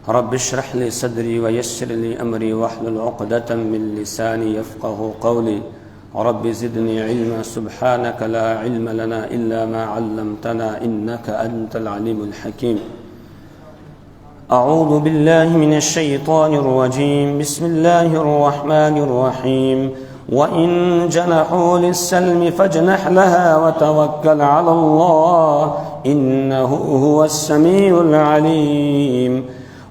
رب اشرح لي صدري ويسر لي أمري واحلل عقدة من لساني يفقه قولي رب زدني علما سبحانك لا علم لنا إلا ما علمتنا إنك أنت العليم الحكيم. أعوذ بالله من الشيطان الرجيم. بسم الله الرحمن الرحيم. وإن جنحوا للسلم فاجنح لها وتوكل على الله إنه هو السميع العليم.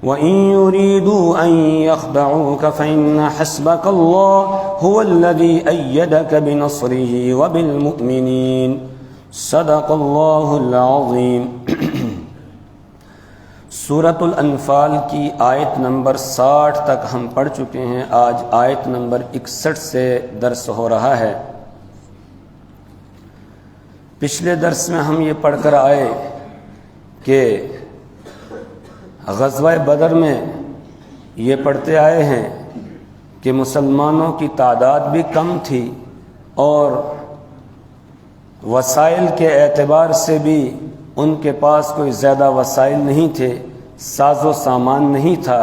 وإن يريدوا أن يخدعوك فإن حسبك الله هو الذي أيدك بنصره وبالمؤمنين. صدق الله العظيم. سورۃ الانفال کی آیت نمبر 60 تک ہم پڑھ چکے ہیں. آج آیت نمبر 61 سے درس ہو رہا ہے. پچھلے درس میں ہم یہ پڑھ کر آئے کہ غزوہ بدر میں یہ پڑھتے آئے ہیں کہ مسلمانوں کی تعداد بھی کم تھی اور وسائل کے اعتبار سے بھی ان کے پاس کوئی زیادہ وسائل نہیں تھے، ساز و سامان نہیں تھا،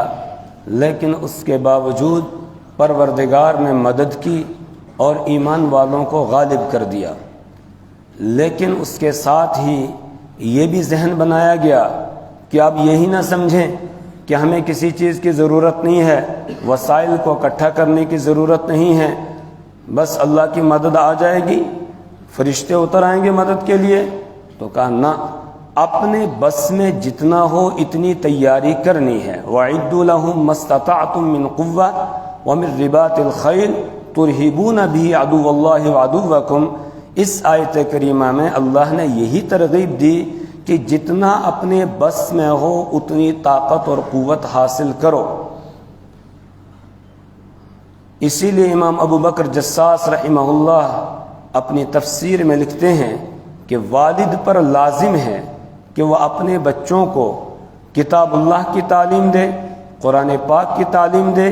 لیکن اس کے باوجود پروردگار نے مدد کی اور ایمان والوں کو غالب کر دیا. لیکن اس کے ساتھ ہی یہ بھی ذہن بنایا گیا کہ آپ یہی نہ سمجھیں کہ ہمیں کسی چیز کی ضرورت نہیں ہے، وسائل کو اکٹھا کرنے کی ضرورت نہیں ہے، بس اللہ کی مدد آ جائے گی، فرشتے اتر آئیں گے مدد کے لیے. تو کہا نہ، اپنے بس میں جتنا ہو اتنی تیاری کرنی ہے. وَأَعِدُّوا لَهُم مَّا اسْتَطَعْتُم مِّن قُوَّةٍ وَمِن رِّبَاطِ الْخَيْلِ تُرْهِبُونَ بِهِ عَدُوَّ اللَّهِ وَعَدُوَّكُمْ. اس آیت کریمہ میں اللہ نے یہی ترغیب دی کہ جتنا اپنے بس میں ہو اتنی طاقت اور قوت حاصل کرو. اسی لیے امام ابو بکر جساس رحمہ اللہ اپنی تفسیر میں لکھتے ہیں کہ والد پر لازم ہے کہ وہ اپنے بچوں کو کتاب اللہ کی تعلیم دے، قرآن پاک کی تعلیم دے،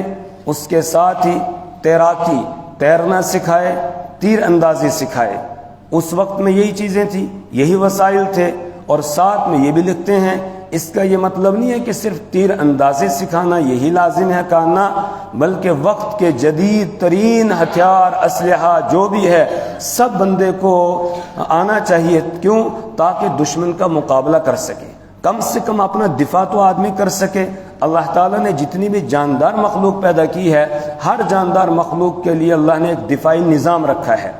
اس کے ساتھ ہی تیراکی، تیرنا سکھائے، تیر اندازی سکھائے. اس وقت میں یہی چیزیں تھیں، یہی وسائل تھے. اور ساتھ میں یہ بھی لکھتے ہیں اس کا یہ مطلب نہیں ہے کہ صرف تیر اندازی سکھانا یہی لازم ہے کہنا، بلکہ وقت کے جدید ترین ہتھیار، اسلحہ جو بھی ہے سب بندے کو آنا چاہیے. کیوں؟ تاکہ دشمن کا مقابلہ کر سکے، کم سے کم اپنا دفاع تو آدمی کر سکے. اللہ تعالیٰ نے جتنی بھی جاندار مخلوق پیدا کی ہے، ہر جاندار مخلوق کے لیے اللہ نے ایک دفاعی نظام رکھا ہے.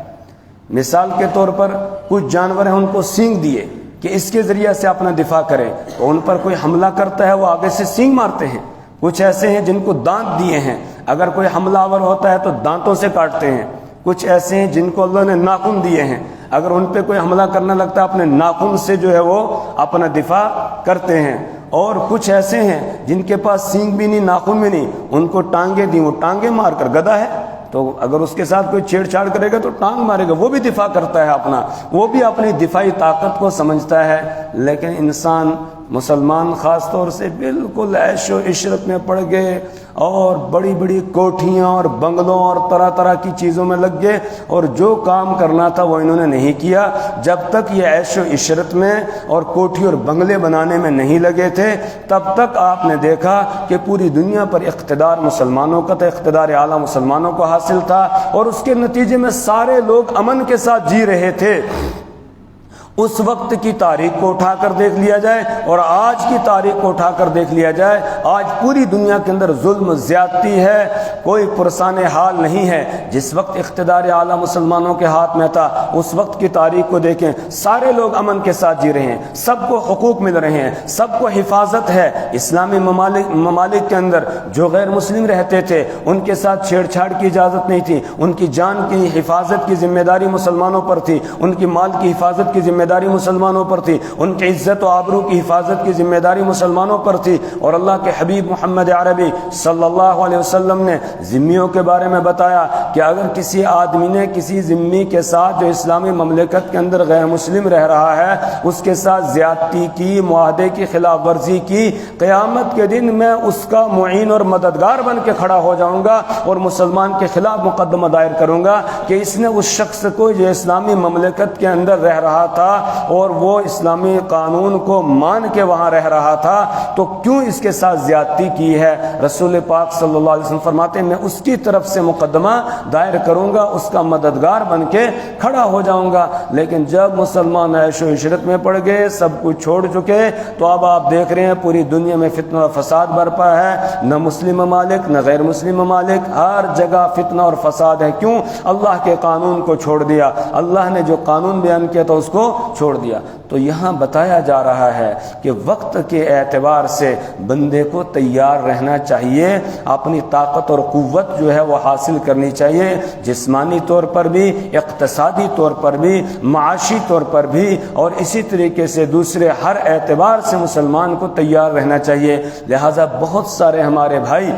مثال کے طور پر کچھ جانور ہیں، ان کو سینگ دیے کہ اس کے ذریعے سے اپنا دفاع کریں، تو ان پر کوئی حملہ کرتا ہے وہ آگے سے سینگ مارتے ہیں. کچھ ایسے ہیں جن کو دانت دیے ہیں، اگر کوئی حملہ آور ہوتا ہے تو دانتوں سے کاٹتے ہیں. کچھ ایسے ہیں جن کو اللہ نے ناخن دیے ہیں، اگر ان پہ کوئی حملہ کرنا لگتا ہے اپنے ناخن سے جو ہے وہ اپنا دفاع کرتے ہیں. اور کچھ ایسے ہیں جن کے پاس سینگ بھی نہیں، ناخن بھی نہیں، ان کو ٹانگیں دیں، وہ ٹانگیں مار کر، گدھا ہے تو اگر اس کے ساتھ کوئی چھیڑ چھاڑ کرے گا تو ٹانگ مارے گا، وہ بھی دفاع کرتا ہے اپنا، وہ بھی اپنی دفاعی طاقت کو سمجھتا ہے. لیکن انسان مسلمان خاص طور سے بالکل عیش و عشرت میں پڑ گئے اور بڑی بڑی کوٹھیاں اور بنگلوں اور طرح طرح کی چیزوں میں لگ گئے، اور جو کام کرنا تھا وہ انہوں نے نہیں کیا. جب تک یہ عیش و عشرت میں اور کوٹھی اور بنگلے بنانے میں نہیں لگے تھے تب تک آپ نے دیکھا کہ پوری دنیا پر اقتدار مسلمانوں کا تھا، اقتدار اعلیٰ مسلمانوں کو حاصل تھا، اور اس کے نتیجے میں سارے لوگ امن کے ساتھ جی رہے تھے. اس وقت کی تاریخ کو اٹھا کر دیکھ لیا جائے اور آج کی تاریخ کو اٹھا کر دیکھ لیا جائے، آج پوری دنیا کے اندر ظلم، زیادتی ہے، کوئی پرسان حال نہیں ہے. جس وقت اقتدار اعلیٰ مسلمانوں کے ہاتھ میں تھا اس وقت کی تاریخ کو دیکھیں، سارے لوگ امن کے ساتھ جی رہے ہیں، سب کو حقوق مل رہے ہیں، سب کو حفاظت ہے. اسلامی ممالک کے اندر جو غیر مسلم رہتے تھے ان کے ساتھ چھیڑ چھاڑ کی اجازت نہیں تھی، ان کی جان کی حفاظت کی ذمہ داری مسلمانوں پر تھی، ان کی مال کی حفاظت کی ذمہ داری مسلمانوں پر تھی، ان کی عزت و آبرو کی حفاظت کی ذمہ داری مسلمانوں پر تھی. اور اللہ کے حبیب محمد عربی صلی اللہ علیہ وسلم نے ذمیوں کے بارے میں بتایا کہ اگر کسی آدمی نے کسی ذمی کے ساتھ جو اسلامی مملکت کے اندر غیر مسلم رہ رہا ہے اس کے ساتھ زیادتی کی، معاہدے کی خلاف ورزی کی، قیامت کے دن میں اس کا معین اور مددگار بن کے کھڑا ہو جاؤں گا اور مسلمان کے خلاف مقدمہ دائر کروں گا کہ اس نے اس شخص کو جو اسلامی مملکت کے اندر رہ رہا تھا اور وہ اسلامی قانون کو مان کے وہاں رہ رہا تھا تو کیوں اس کے ساتھ زیادتی کی ہے؟ رسول پاک صلی اللہ علیہ وسلم فرماتے ہیں میں اس کی طرف سے مقدمہ دائر کروں گا، اس کا مددگار بن کے کھڑا ہو جاؤں گا۔ لیکن جب مسلمان عیش و عشرت میں پڑ گئے، سب کچھ چھوڑ چکے، تو اب آپ دیکھ رہے ہیں پوری دنیا میں فتنہ و فساد برپا ہے، نہ مسلم ممالک نہ غیر مسلم ممالک، ہر جگہ فتنہ اور فساد ہے۔ کیوں؟ اللہ کے قانون کو چھوڑ دیا، اللہ نے جو قانون بیان کیا تھا اس کو چھوڑ دیا۔ تو یہاں بتایا جا رہا ہے کہ وقت کے اعتبار سے بندے کو تیار رہنا چاہیے، اپنی طاقت اور قوت جو ہے وہ حاصل کرنی چاہیے، جسمانی طور پر بھی، اقتصادی طور پر بھی، معاشی طور پر بھی، اور اسی طریقے سے دوسرے ہر اعتبار سے مسلمان کو تیار رہنا چاہیے۔ لہٰذا بہت سارے ہمارے بھائی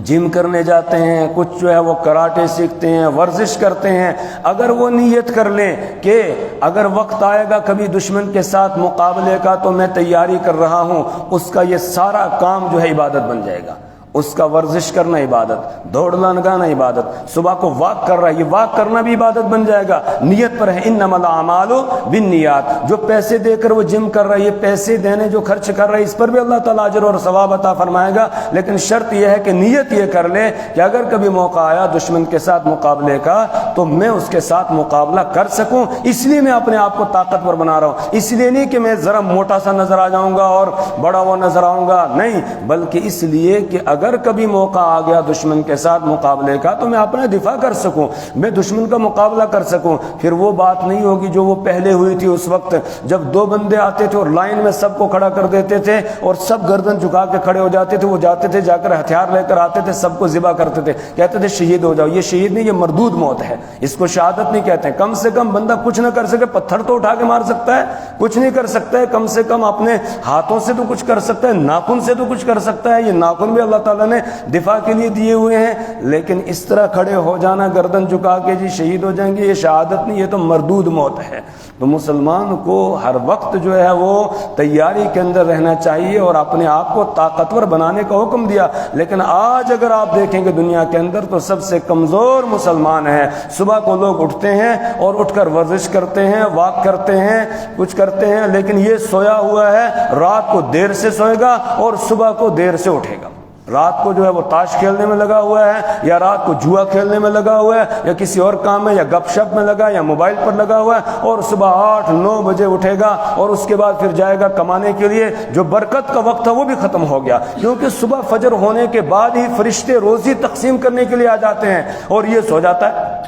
جم کرنے جاتے ہیں، کچھ جو ہے وہ کراٹے سیکھتے ہیں، ورزش کرتے ہیں۔ اگر وہ نیت کر لیں کہ اگر وقت آئے گا کبھی دشمن کے ساتھ مقابلے کا تو میں تیاری کر رہا ہوں، اس کا یہ سارا کام جو ہے عبادت بن جائے گا۔ اس کا ورزش کرنا عبادت، دوڑ لگانا عبادت، صبح کو واک کر رہا ہے، یہ واک کرنا بھی عبادت بن جائے گا، نیت پر ہے۔ انما الاعمال بالنیات، جو پیسے دے کر وہ جم کر رہا ہے، یہ پیسے دینے جو خرچ کر رہا ہے، اس پر بھی اللہ تعالیٰ اجر اور ثواب عطا فرمائے گا، لیکن شرط یہ ہے کہ نیت یہ کر لے کہ اگر کبھی موقع آیا دشمن کے ساتھ مقابلے کا تو میں اس کے ساتھ مقابلہ کر سکوں، اس لیے میں اپنے آپ کو طاقتور بنا رہا ہوں۔ اس لیے نہیں کہ میں ذرا موٹا سا نظر آ جاؤں گا اور بڑا وہ نظر آؤں گا، نہیں، بلکہ اس لیے کہ اگر کبھی موقع آ گیا دشمن کے ساتھ مقابلے کا تو میں اپنا دفاع کر سکوں، میں دشمن کا مقابلہ کر سکوں۔ پھر وہ بات نہیں ہوگی جو وہ پہلے ہوئی تھی اس وقت جب دو بندے آتے تھے اور لائن میں سب کو کھڑا کر دیتے تھے اور سب گردن جھکا کے کھڑے ہو جاتے تھے، وہ جاتے تھے جا کر ہتھیار لے کر آتے تھے، سب کو ذبح کرتے تھے، کہتے تھے شہید ہو جاؤ۔ یہ شہید نہیں، یہ مردود موت ہے، اس کو شہادت نہیں کہتے ہیں۔ کم سے کم بندہ کچھ نہ کر سکے، پتھر تو اٹھا کے مار سکتا ہے، کچھ نہیں کر سکتا ہے، کم سے کم اپنے ہاتھوں سے تو کچھ کر سکتا ہے، ناخن سے تو کچھ کر سکتا ہے۔ یہ ناخن بھی اللہ تعالیٰ نے دفاع کے لیے دیے ہوئے ہیں، لیکن اس طرح کھڑے ہو جانا گردن جھکا کے جی شہید ہو جائیں گے، یہ شہادت نہیں، یہ تو مردود موت ہے۔ تو مسلمان کو ہر وقت جو ہے وہ تیاری کے اندر رہنا چاہیے اور اپنے آپ کو طاقتور بنانے کا حکم دیا۔ لیکن آج اگر آپ دیکھیں گے دنیا کے اندر تو سب سے کمزور مسلمان ہیں۔ صبح کو لوگ اٹھتے ہیں اور اٹھ کر ورزش کرتے ہیں، واک کرتے ہیں، کچھ کرتے ہیں، لیکن یہ سویا ہوا ہے، رات کو دیر سے سوئے گا اور صبح کو دیر سے اٹھے گا۔ رات کو جو ہے وہ تاش کھیلنے میں لگا ہوا ہے، یا رات کو جوا کھیلنے میں لگا ہوا ہے، یا کسی اور کام میں، یا گپ شپ میں لگا، یا موبائل پر لگا ہوا ہے، اور صبح 8-9 بجے اٹھے گا اور اس کے بعد پھر جائے گا کمانے کے لیے۔ جو برکت کا وقت تھا وہ بھی ختم ہو گیا، کیونکہ صبح فجر ہونے کے بعد ہی فرشتے روزی تقسیم کرنے کے لیے آ جاتے ہیں، اور یہ سو جاتا ہے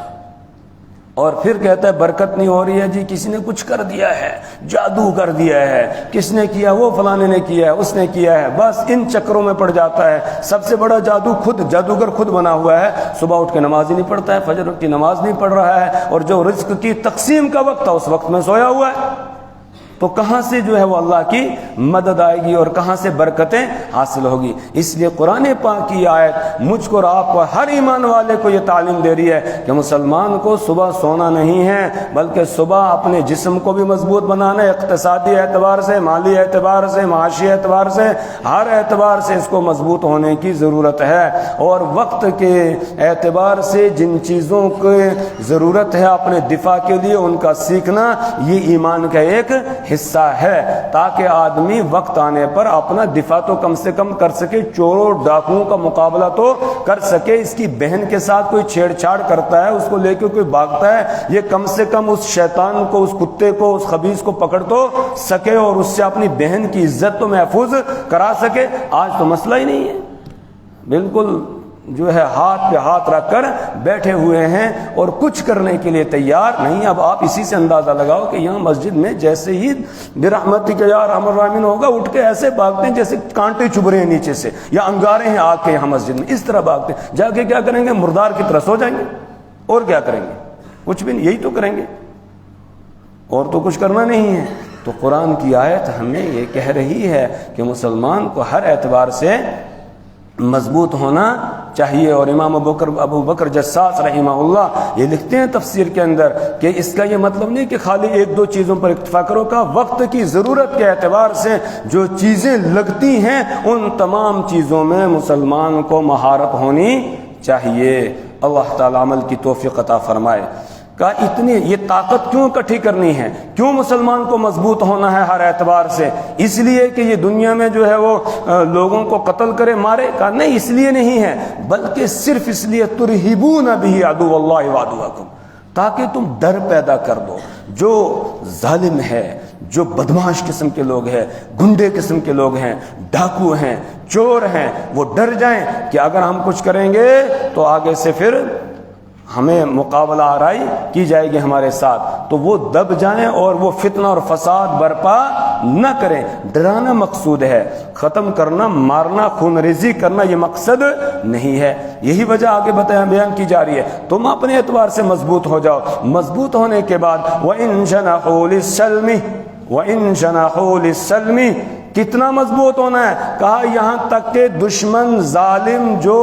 اور پھر کہتا ہے برکت نہیں ہو رہی ہے جی، کسی نے کچھ کر دیا ہے، جادو کر دیا ہے، کس نے کیا؟ وہ فلانے نے کیا ہے، اس نے کیا ہے، بس ان چکروں میں پڑ جاتا ہے۔ سب سے بڑا جادو خود جادوگر خود بنا ہوا ہے، صبح اٹھ کے نماز ہی نہیں پڑھتا ہے، فجر کی نماز نہیں پڑھ رہا ہے، اور جو رزق کی تقسیم کا وقت تھا اس وقت میں سویا ہوا ہے۔ تو کہاں سے جو ہے وہ اللہ کی مدد آئے گی اور کہاں سے برکتیں حاصل ہوگی؟ اس لیے قرآن پاک کی آیت مجھ کو اور آپ کو، ہر ایمان والے کو یہ تعلیم دے رہی ہے کہ مسلمان کو صبح سونا نہیں ہے، بلکہ صبح اپنے جسم کو بھی مضبوط بنانا ہے، اقتصادی اعتبار سے، مالی اعتبار سے، معاشی اعتبار سے، ہر اعتبار سے اس کو مضبوط ہونے کی ضرورت ہے۔ اور وقت کے اعتبار سے جن چیزوں کی ضرورت ہے اپنے دفاع کے لیے، ان کا سیکھنا یہ ایمان کا ایک حصہ ہے، تاکہ آدمی وقت آنے پر اپنا دفاع تو کم سے کم کر سکے، چوروں ڈاکوؤں کا مقابلہ تو کر سکے۔ اس کی بہن کے ساتھ کوئی چھیڑ چھاڑ کرتا ہے، اس کو لے کے کوئی بھاگتا ہے، یہ کم سے کم اس شیطان کو، اس کتے کو، اس خبیث کو پکڑ تو سکے اور اس سے اپنی بہن کی عزت تو محفوظ کرا سکے۔ آج تو مسئلہ ہی نہیں ہے، بالکل جو ہے ہاتھ پہ ہاتھ رکھ کر بیٹھے ہوئے ہیں اور کچھ کرنے کے لیے تیار نہیں۔ اب آپ اسی سے اندازہ لگاؤ کہ یہاں مسجد میں جیسے ہی برحمتک یا ارحم الراحمین ہوگا، اٹھ کے ایسے بھاگتے ہیں جیسے کانٹے چبھ رہے ہیں نیچے سے، یا انگارے ہیں آگ کے، یہاں مسجد میں اس طرح بھاگتے ہیں۔ جا کے کیا کریں گے؟ مردار کی طرح سو جائیں گے، اور کیا کریں گے؟ کچھ بھی نہیں، یہی تو کریں گے، اور تو کچھ کرنا نہیں ہے۔ تو قرآن کی آیت ہمیں یہ کہہ رہی ہے کہ مسلمان کو ہر اعتبار سے مضبوط ہونا چاہیے۔ اور امام ابو بکر جساس رحمہ اللہ یہ لکھتے ہیں تفسیر کے اندر کہ اس کا یہ مطلب نہیں کہ خالی ایک دو چیزوں پر اکتفا کرو، کا وقت کی ضرورت کے اعتبار سے جو چیزیں لگتی ہیں ان تمام چیزوں میں مسلمان کو مہارت ہونی چاہیے۔ اللہ تعالی عمل کی توفیق عطا فرمائے۔ کہا اتنی یہ طاقت کیوں اکٹھی کرنی ہے، کیوں مسلمان کو مضبوط ہونا ہے ہر اعتبار سے؟ اس لیے کہ یہ دنیا میں جو ہے وہ لوگوں کو قتل کرے مارے؟ کہا نہیں، اس لیے نہیں ہے، بلکہ صرف اس لیے ترہبون بہ عدو اللہ وعدوکم، تاکہ تم ڈر پیدا کر دو۔ جو ظالم ہے، جو بدمعاش قسم کے لوگ ہیں، گنڈے قسم کے لوگ ہیں، ڈاکو ہیں، چور ہیں، وہ ڈر جائیں کہ اگر ہم کچھ کریں گے تو آگے سے پھر ہمیں مقابلہ آرائی کی جائے گی ہمارے ساتھ، تو وہ دب جائیں اور وہ فتنہ اور فساد برپا نہ کریں۔ ڈرانا مقصود ہے، ختم کرنا، مارنا، خون ریزی کرنا یہ مقصد نہیں ہے۔ یہی وجہ آگے بیان کی جا رہی ہے، تم اپنے اعتبار سے مضبوط ہو جاؤ۔ مضبوط ہونے کے بعد وَإِن جَنَحُوا لِلسَّلْمِ وَإِن جَنَحُوا لِلسَّلْمِ، کتنا مضبوط ہونا ہے؟ کہا یہاں تک کہ دشمن ظالم جو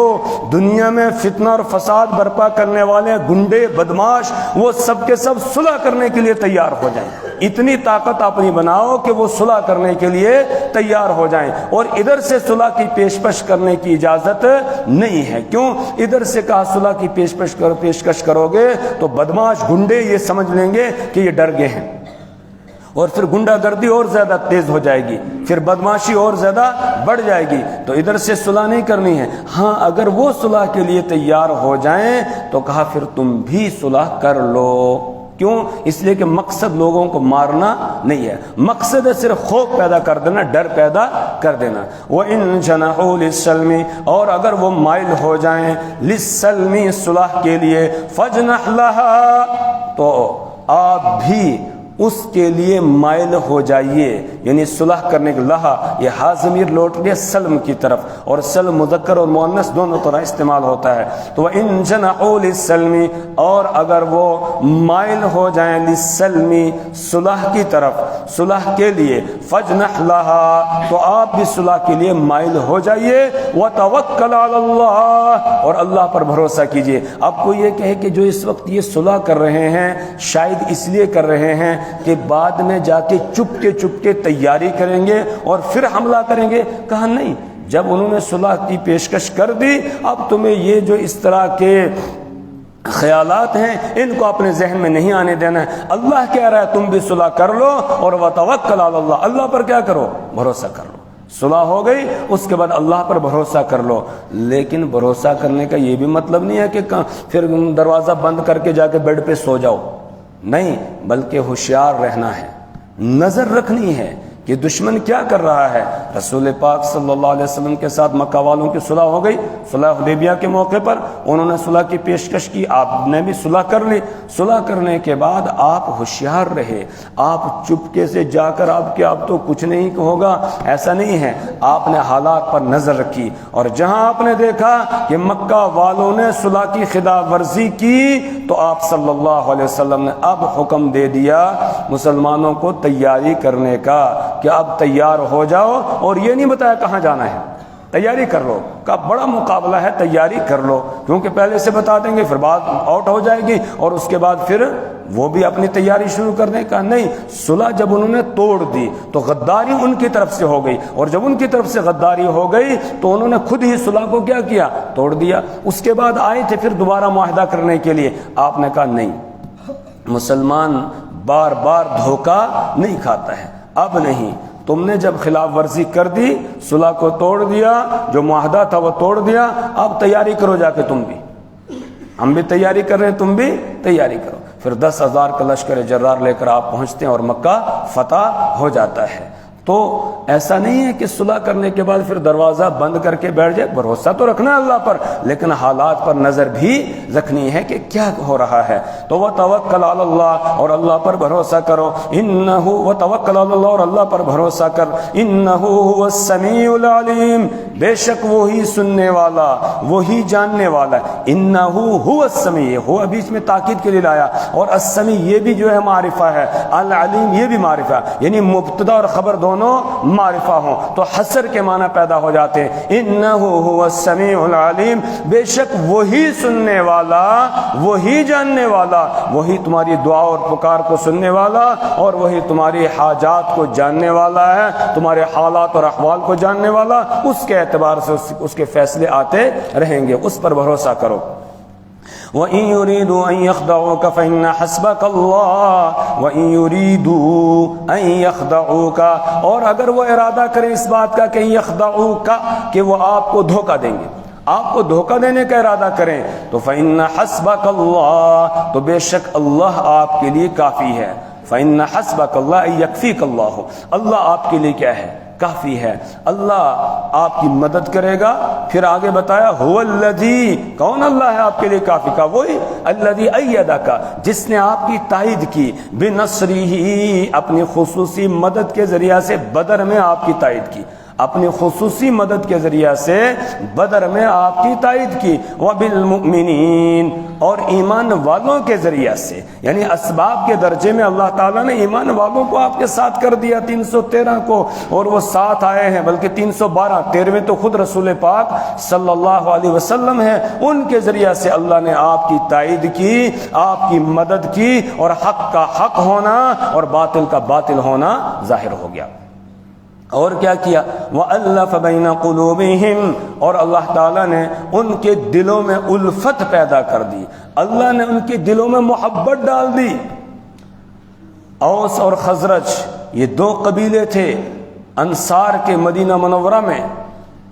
دنیا میں فتنہ اور فساد برپا کرنے والے گنڈے بدماش، وہ سب کے سب صلح کرنے کے لیے تیار ہو جائیں۔ اتنی طاقت اپنی بناؤ کہ وہ صلح کرنے کے لیے تیار ہو جائیں، اور ادھر سے صلح کی پیشکش کرنے کی اجازت نہیں ہے۔ کیوں؟ ادھر سے کہا صلح کی پیشکش کرو گے تو بدماش گنڈے یہ سمجھ لیں گے کہ یہ ڈر گئے ہیں، اور پھر گنڈا گردی اور زیادہ تیز ہو جائے گی، پھر بدماشی اور زیادہ بڑھ جائے گی، تو ادھر سے صلح نہیں کرنی ہے۔ ہاں اگر وہ صلح کے لیے تیار ہو جائیں تو کہا پھر تم بھی صلح کر لو۔ کیوں؟ اس لیے کہ مقصد لوگوں کو مارنا نہیں ہے، مقصد ہے صرف خوف پیدا کر دینا، ڈر پیدا کر دینا۔ وَإِن جَنَحُوا لِلسَّلْمِ، اور اگر وہ مائل ہو جائیں لِلسَّلْمِ، صلح کے لیے، فَاجْنَحْ لَهَا، تو آپ بھی اس کے لیے مائل ہو جائیے، یعنی صلح کرنے کے لہا، یہ ہا ضمیر لوٹ گیا سلم کی طرف، اور سلم مذکر اور مؤنث دونوں طرح استعمال ہوتا ہے۔ تو وَإِن جَنَحُوا لِلسَّلْمِ، اور اگر وہ مائل ہو جائیں لِلسَّلْمِ، صلح کی طرف، صلح کے لیے، فَاجْنَحْ لَهَا، تو آپ بھی صلح کے لیے مائل ہو جائیے، وَتَوَكَّلْ عَلَى اللَّهِ، اور اللہ پر بھروسہ کیجئے۔ اب کوئی یہ کہے کہ جو اس وقت یہ صلح کر رہے ہیں شاید اس لیے کر رہے ہیں کہ بعد میں جا کے چپ کے تیاری کریں گے اور پھر حملہ کریں گے۔ کہا نہیں، جب انہوں نے صلح کی پیشکش کر دی، اب تمہیں یہ جو اس طرح کے خیالات ہیں ان کو اپنے ذہن میں نہیں آنے دینا ہے۔ اللہ کہہ رہا ہے تم بھی صلح کر لو، اور وتوکل علی اللہ، اللہ پر کیا کرو؟ بھروسہ کر لو۔ صلح ہو گئی، اس کے بعد اللہ پر بھروسہ کر لو۔ لیکن بھروسہ کرنے کا یہ بھی مطلب نہیں ہے کہ پھر دروازہ بند کر کے جا کے بیڈ پہ سو جاؤ، نہیں، بلکہ ہوشیار رہنا ہے، نظر رکھنی ہے کہ دشمن کیا کر رہا ہے۔ رسول پاک صلی اللہ علیہ وسلم کے ساتھ مکہ والوں کی صلح ہو گئی، صلح حدیبیہ کے موقع پر انہوں نے صلح کی پیشکش کی، آپ نے بھی صلح کر لی۔ صلح کرنے کے بعد آپ ہوشیار رہے، آپ چپکے سے جا کر آپ تو کچھ نہیں ہوگا، ایسا نہیں ہے۔ آپ نے حالات پر نظر رکھی، اور جہاں آپ نے دیکھا کہ مکہ والوں نے صلح کی خلاف ورزی کی تو آپ صلی اللہ علیہ وسلم نے اب حکم دے دیا مسلمانوں کو تیاری کرنے کا کہ اب تیار ہو جاؤ، اور یہ نہیں بتایا کہاں جانا ہے، تیاری کر لو۔ کا بڑا مقابلہ ہے، تیاری کر لو، کیونکہ پہلے سے بتا دیں گے پھر بات آؤٹ ہو جائے گی، اور اس کے بعد پھر وہ بھی اپنی تیاری شروع کر دیں۔ کا نہیں، صلح جب انہوں نے توڑ دی تو غداری ان کی طرف سے ہو گئی، اور جب ان کی طرف سے غداری ہو گئی تو انہوں نے خود ہی صلح کو کیا کیا؟ توڑ دیا۔ اس کے بعد آئے تھے پھر دوبارہ معاہدہ کرنے کے لیے، آپ نے کہا نہیں، مسلمان بار بار دھوکہ نہیں کھاتا ہے، اب نہیں، تم نے جب خلاف ورزی کر دی، صلح کو توڑ دیا، جو معاہدہ تھا وہ توڑ دیا، اب تیاری کرو جا کے تم بھی، ہم بھی تیاری کر رہے ہیں، تم بھی تیاری کرو۔ پھر 10,000 کا لشکر جرار لے کر آپ پہنچتے ہیں اور مکہ فتح ہو جاتا ہے۔ تو ایسا نہیں ہے کہ صلح کرنے کے بعد پھر دروازہ بند کر کے بیٹھ جائے، بھروسہ تو رکھنا ہے اللہ پر، لیکن حالات پر نظر بھی رکھنی ہے کہ کیا ہو رہا ہے۔ تو وتوکل علی اللہ، اور اللہ پر بھروسہ کرو، انہ وتوکل علی اللہ، اور اللہ پر بھروسہ کر، انہ هو السمیع العلیم، بے شک وہی سننے والا، وہی جاننے والا ہے۔ انہ هو السمیع، ہوا بیچ میں تاکید کے لیے لایا، اور السمیع یہ بھی جو ہے معرفہ ہے، العلیم یہ بھی معرفہ، یعنی مبتدا اور خبر دونوں معرفہ ہوں تو حصر کے معنی پیدا ہو جاتے ہیں۔ انہ هو السمیع العلیم، بے شک وہی سننے والا، وہی جاننے والا، وہی تمہاری دعا اور پکار کو سننے والا، اور وہی تمہاری حاجات کو جاننے والا ہے، تمہارے حالات اور احوال کو جاننے والا، اس کے اعتبار سے اس کے فیصلے آتے رہیں گے، اس پر بھروسہ کرو۔ وَإِن يُرِيدُوا أَن يَخْدَعُوكَ فَإِنَّ حَسْبَكَ اللَّهُ وَإِن يُرِيدُوا أَن يَخْدَعُوكَ، اور اگر وہ ارادہ کریں اس بات کا کہ يَخْدَعُوكَ کہ وہ آپ کو دھوکہ دیں گے، آپ کو دھوکہ دینے کا ارادہ کریں، تو فَإِنَّ حَسْبَكَ اللَّهُ تو بے شک اللہ آپ کے لیے کافی ہے۔ فَإِنَّ حَسْبَكَ اللَّهُ أَن يَكْفِيكَ اللَّهُ، اللہ آپ کے لیے کیا ہے؟ کافی ہے، اللہ آپ کی مدد کرے گا۔ پھر آگے بتایا هو الذی، کون اللہ ہے آپ کے لیے کافی کا؟ وہی الذی ایدک، جس نے آپ کی تائید کی، بنصرہ، اپنی خصوصی مدد کے ذریعہ سے بدر میں آپ کی تائید کی، اپنی خصوصی مدد کے ذریعہ سے بدر میں آپ کی تائید کی، وبالمؤمنین، اور ایمان والوں کے ذریعہ سے، یعنی اسباب کے درجے میں اللہ تعالیٰ نے ایمان والوں کو آپ کے ساتھ کر دیا 313 کو، اور وہ ساتھ آئے ہیں بلکہ 312، 13 تو خود رسول پاک صلی اللہ علیہ وسلم ہیں، ان کے ذریعہ سے اللہ نے آپ کی تائید کی، آپ کی مدد کی، اور حق کا حق ہونا اور باطل کا باطل ہونا ظاہر ہو گیا۔ اور کیا کیا؟ وَأَلَّفَ بَيْنَ قُلُوبِهِمْ، اور اللہ تعالیٰ نے ان کے دلوں میں الفت پیدا کر دی، اللہ نے ان کے دلوں میں محبت ڈال دی۔ اوس اور خزرج یہ دو قبیلے تھے انصار کے مدینہ منورہ میں،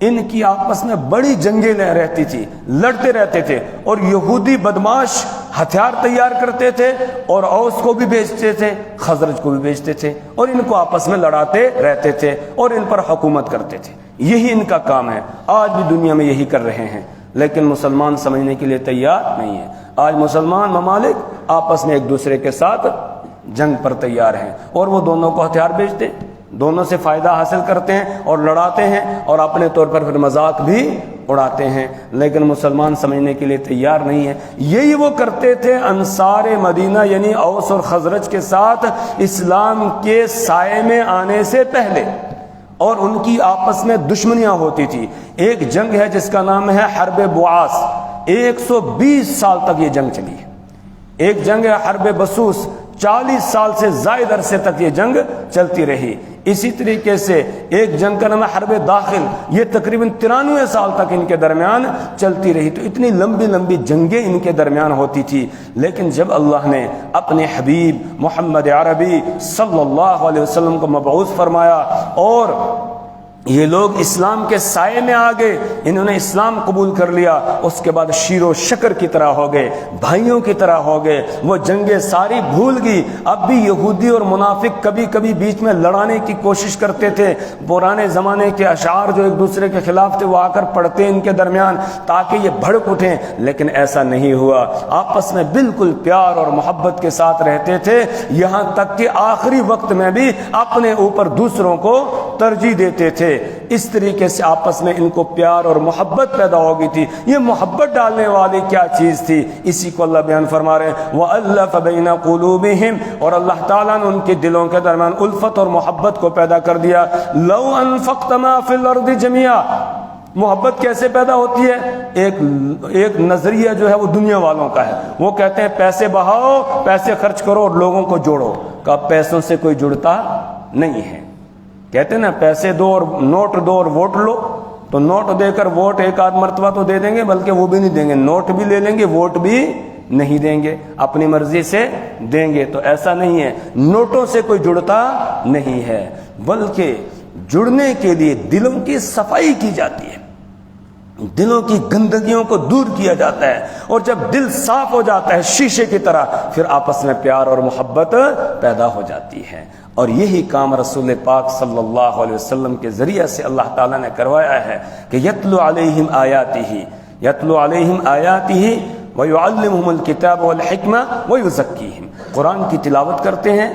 ان کی آپس میں بڑی جنگیں رہتی تھی، لڑتے رہتے تھے، اور یہودی بدماش ہتھیار تیار کرتے تھے اور اوس کو بھی بیچتے تھے، خزرج کو بھی بیچتے تھے، اور ان کو آپس میں لڑاتے رہتے تھے اور ان پر حکومت کرتے تھے۔ یہی ان کا کام ہے، آج بھی دنیا میں یہی کر رہے ہیں، لیکن مسلمان سمجھنے کے لیے تیار نہیں ہے۔ آج مسلمان ممالک آپس میں ایک دوسرے کے ساتھ جنگ پر تیار ہیں، اور وہ دونوں کو ہتھیار بیچتے، دونوں سے فائدہ حاصل کرتے ہیں اور لڑاتے ہیں، اور اپنے طور پر پھر مذاق بھی اڑاتے ہیں، لیکن مسلمان سمجھنے کے لیے تیار نہیں ہے۔ یہی وہ کرتے تھے انصار مدینہ یعنی اوس اور خزرج کے ساتھ اسلام کے سائے میں آنے سے پہلے، اور ان کی آپس میں دشمنیاں ہوتی تھی۔ ایک جنگ ہے جس کا نام ہے حرب بواس، 120 سال تک یہ جنگ چلی ہے۔ ایک جنگ ہے حرب بسوس، 40 سال سے زائد عرصے تک یہ جنگ چلتی رہی۔ اسی طریقے سے ایک جنگ کا نام ہے حرب داخل، یہ تقریباً 93 سال تک ان کے درمیان چلتی رہی۔ تو اتنی لمبی لمبی جنگیں ان کے درمیان ہوتی تھی، لیکن جب اللہ نے اپنے حبیب محمد عربی صلی اللہ علیہ وسلم کو مبعوث فرمایا اور یہ لوگ اسلام کے سائے میں آ گئے، انہوں نے اسلام قبول کر لیا، اس کے بعد شیر و شکر کی طرح ہو گئے، بھائیوں کی طرح ہو گئے، وہ جنگیں ساری بھول گئی۔ اب بھی یہودی اور منافق کبھی کبھی بیچ میں لڑانے کی کوشش کرتے تھے، پرانے زمانے کے اشعار جو ایک دوسرے کے خلاف تھے وہ آ کر پڑھتے ان کے درمیان تاکہ یہ بھڑک اٹھیں، لیکن ایسا نہیں ہوا۔ آپس میں بالکل پیار اور محبت کے ساتھ رہتے تھے، یہاں تک کہ آخری وقت میں بھی اپنے اوپر دوسروں کو ترجیح دیتے تھے۔ اس طریقے سے آپس میں ان کو پیار اور محبت پیدا ہو گئی تھی۔ یہ محبت ڈالنے والی کیا چیز تھی؟ اسی کو اللہ بیان فرما رہے ہیں، وَأَلَّفَ بَيْنَ قُلُوبِهِمْ، اور اللہ تعالیٰ نے ان کے دلوں کے درمیان الفت اور محبت کو پیدا کر دیا۔ لَوْ أَنفَقْتَ مَا فِي الْأَرْضِ جَمِيعًا، محبت کیسے پیدا ہوتی ہے؟ ایک نظریہ جو ہے وہ دنیا والوں کا ہے، وہ کہتے ہیں پیسے بہاؤ، پیسے خرچ کرو اور لوگوں کو جوڑو۔ کہ پیسوں سے کوئی جڑتا نہیں ہے، کہتے ہیں نا پیسے دو اور نوٹ دو اور ووٹ لو، تو نوٹ دے کر ووٹ ایک آدھ مرتبہ تو دے دیں گے، بلکہ وہ بھی نہیں دیں گے، نوٹ بھی لے لیں گے، ووٹ بھی نہیں دیں گے، اپنی مرضی سے دیں گے۔ تو ایسا نہیں ہے، نوٹوں سے کوئی جڑتا نہیں ہے، بلکہ جڑنے کے لیے دلوں کی صفائی کی جاتی ہے، دلوں کی گندگیوں کو دور کیا جاتا ہے، اور جب دل صاف ہو جاتا ہے شیشے کی طرح، پھر آپس میں پیار اور محبت پیدا ہو جاتی ہے۔ اور یہی کام رسول پاک صلی اللہ علیہ وسلم کے ذریعے سے اللہ تعالیٰ نے کروایا ہے کہ یتلو علیہم آیاتہ ویعلمہم الکتاب والحکمہ ویزکیہم، قرآن کی تلاوت کرتے ہیں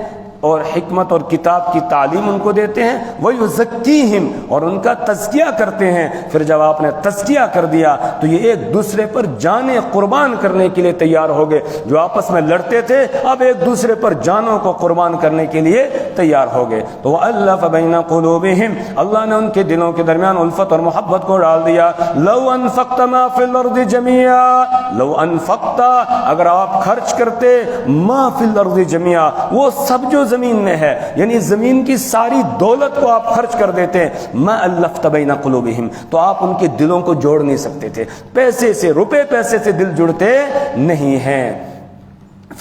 اور حکمت اور کتاب کی تعلیم ان کو دیتے ہیں، وَيُزَكِّيهِمْ، اور ان کا تزکیہ کرتے ہیں۔ پھر جب آپ نے تزکیہ کر دیا تو یہ ایک دوسرے پر جانیں قربان کرنے کے لیے تیار ہو گئے۔ جو آپس میں لڑتے تھے اب ایک دوسرے پر جانوں کو قربان کرنے کے لیے تیار ہو گئے. تو وَأَلَّفَ بَيْنَ قُلُوبِهِمْ, اللہ نے ان کے دلوں کے درمیان الفت اور محبت کو ڈال دیا. لَوْ أَنفَقْتَ مَا فِي الْأَرْضِ جَمِيعًا, لَوْ أَنفَقْتَ, اگر آپ خرچ کرتے, مَا فِي الْأَرْضِ جَمِيعًا, وہ سب جو زمین میں ہے, یعنی زمین کی ساری دولت کو آپ خرچ کر دیتے, مَا أَلَّفْتَ بَيْنَ قُلُوبِهِمْ, تو آپ ان کے دلوں کو جوڑ نہیں سکتے تھے. پیسے سے, روپے پیسے سے دل جڑتے نہیں ہیں.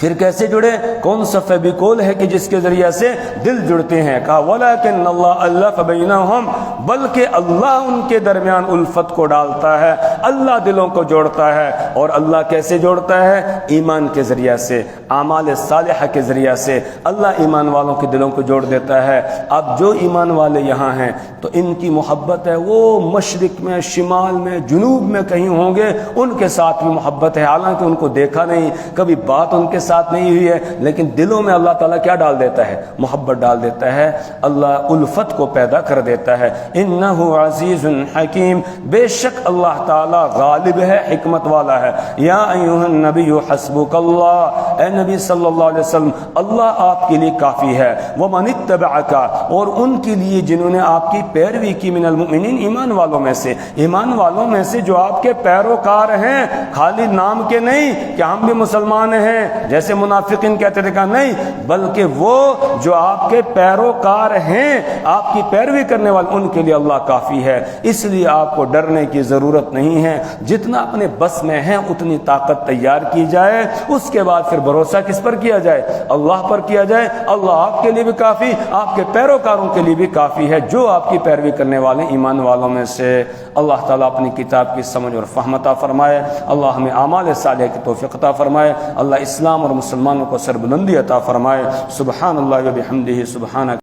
پھر کیسے جڑے؟ کون سا فیبیکول ہے کہ جس کے ذریعے سے دل جڑتے ہیں؟ کہا وَلَكِنَّ اللَّهَ أَلَّفَ بَيْنَهُمْ, بلکہ اللہ ان کے درمیان الفت کو ڈالتا ہے, اللہ دلوں کو جوڑتا ہے. اور اللہ کیسے جوڑتا ہے؟ ایمان کے ذریعے سے, اعمال صالحہ کے ذریعے سے اللہ ایمان والوں کے دلوں کو جوڑ دیتا ہے. اب جو ایمان والے یہاں ہیں تو ان کی محبت ہے, وہ مشرق میں, شمال میں, جنوب میں کہیں ہوں گے, ان کے ساتھ بھی محبت ہے, حالانکہ ان کو دیکھا نہیں, کبھی بات ان کے ساتھ نہیں ہوئی ہے, لیکن دلوں میں اللہ تعالیٰ کیا ڈال دیتا ہے؟ محبت ڈال دیتا ہے. اللہ الفت کو پیدا کر دیتا ہے. انہ عزیز حکیم, بے شک اللہ تعالیٰ غالب ہے, حکمت والا ہے. یا ایھا النبی حسبک اللہ, اے نبی صلی اللہ علیہ وسلم, اللہ آپ کے لیے کافی ہے. ومن اتبعک, اور ان کے لیے جنہوں نے آپ کی پیروی کی, من المؤمنین, ایمان والوں میں سے, ایمان والوں میں سے جو آپ کے پیروکار ہیں, خالی نام کے نہیں کہ ہم بھی مسلمان ہیں جیسے منافقین کہتے تھے, کہا نہیں, بلکہ وہ جو آپ کے پیروکار ہیں, آپ کی پیروی کرنے والے, ان کے لیے اللہ کافی ہے. اس لیے آپ کو ڈرنے کی ضرورت نہیں ہے. جتنا اپنے بس میں ہے اتنی طاقت تیار کی جائے, اس کے بعد پھر بھروسہ کس پر کیا جائے؟ اللہ پر کیا جائے. اللہ آپ کے لیے بھی کافی, آپ کے پیروکاروں کے لیے بھی کافی ہے, جو آپ کی پیروی کرنے والے ایمان والوں میں سے. اللہ تعالیٰ اپنی کتاب کی سمجھ اور فہم عطا فرمائے. اللہ ہمیں اعمال صالحہ کی توفیق عطا فرمائے. اللہ اسلام اور مسلمانوں کو سربلندی عطا فرمائے. سبحان اللہ و بحمدہ, سبحانک